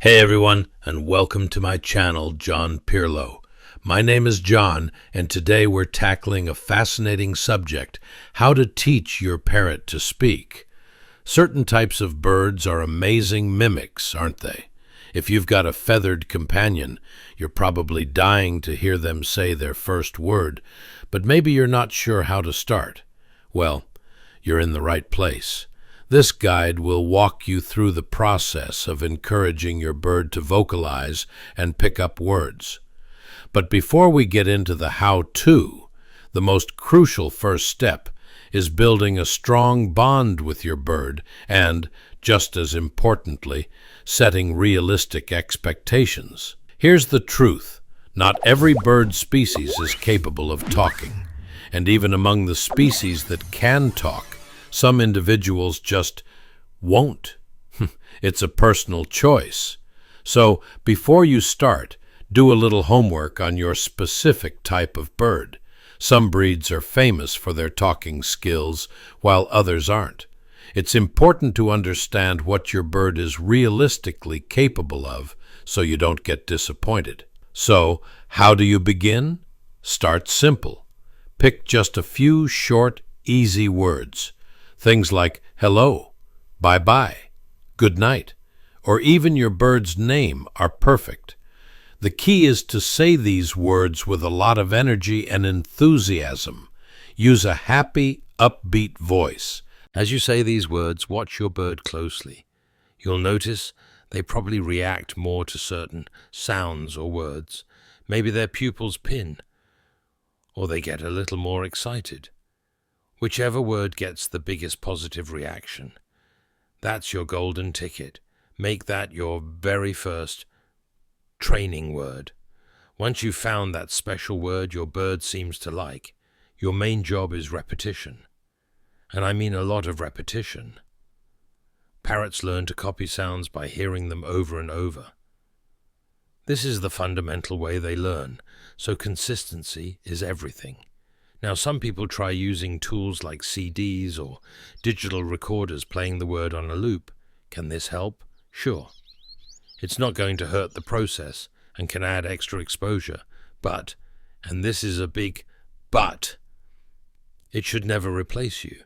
Hey everyone, and welcome to my channel, John Pirlo. My name is John, and today we're tackling a fascinating subject: how to teach your parrot to speak. Certain types of birds are amazing mimics, aren't they? If you've got a feathered companion, you're probably dying to hear them say their first word, but maybe you're not sure how to start. Well, you're in the right place. This guide will walk you through the process of encouraging your bird to vocalize and pick up words. But before we get into the how-to, the most crucial first step is building a strong bond with your bird and, just as importantly, setting realistic expectations. Here's the truth: not every bird species is capable of talking, and even among the species that can talk, some individuals just won't. It's a personal choice. So, before you start, do a little homework on your specific type of bird. Some breeds are famous for their talking skills, while others aren't. It's important to understand what your bird is realistically capable of, so you don't get disappointed. So, how do you begin? Start simple. Pick just a few short, easy words. Things like hello, bye-bye, good night, or even your bird's name are perfect. The key is to say these words with a lot of energy and enthusiasm. Use a happy, upbeat voice. As you say these words, watch your bird closely. You'll notice they probably react more to certain sounds or words. Maybe their pupils pin, or they get a little more excited. Whichever word gets the biggest positive reaction, that's your golden ticket. Make that your very first training word. Once you've found that special word your bird seems to like, your main job is repetition. And I mean a lot of repetition. Parrots learn to copy sounds by hearing them over and over. This is the fundamental way they learn, so consistency is everything. Now, some people try using tools like CDs or digital recorders playing the word on a loop. Can this help? Sure. It's not going to hurt the process and can add extra exposure, but, and this is a big but, it should never replace you.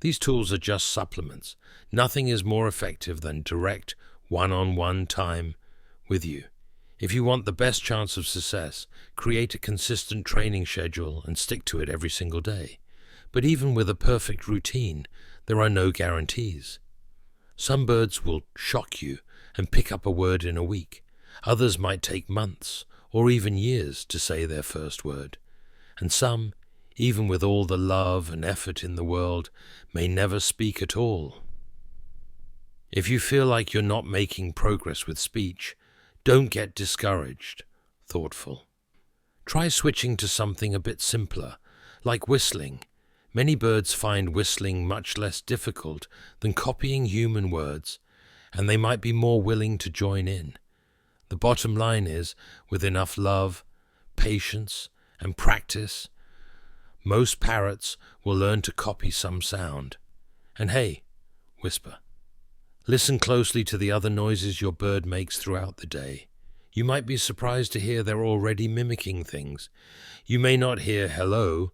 These tools are just supplements. Nothing is more effective than direct, one-on-one time with you. If you want the best chance of success, create a consistent training schedule and stick to it every single day. But even with a perfect routine, there are no guarantees. Some birds will shock you and pick up a word in a week. Others might take months or even years to say their first word. And some, even with all the love and effort in the world, may never speak at all. If you feel like you're not making progress with speech, don't get discouraged. Thoughtful. Try switching to something a bit simpler, like whistling. Many birds find whistling much less difficult than copying human words, and they might be more willing to join in. The bottom line is, with enough love, patience, and practice, most parrots will learn to copy some sound. And hey, whisper. Listen closely to the other noises your bird makes throughout the day. You might be surprised to hear they're already mimicking things. You may not hear hello,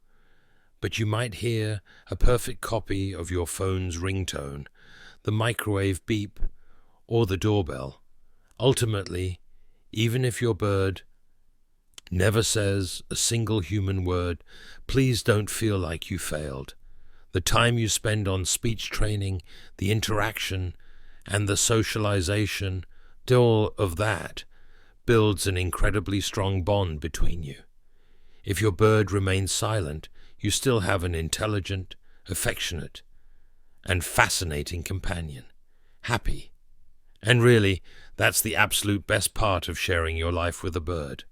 but you might hear a perfect copy of your phone's ringtone, the microwave beep, or the doorbell. Ultimately, even if your bird never says a single human word, please don't feel like you failed. The time you spend on speech training, the interaction, and the socialization, all of that builds an incredibly strong bond between you. If your bird remains silent, you still have an intelligent, affectionate, and fascinating companion. Happy. And really, that's the absolute best part of sharing your life with a bird.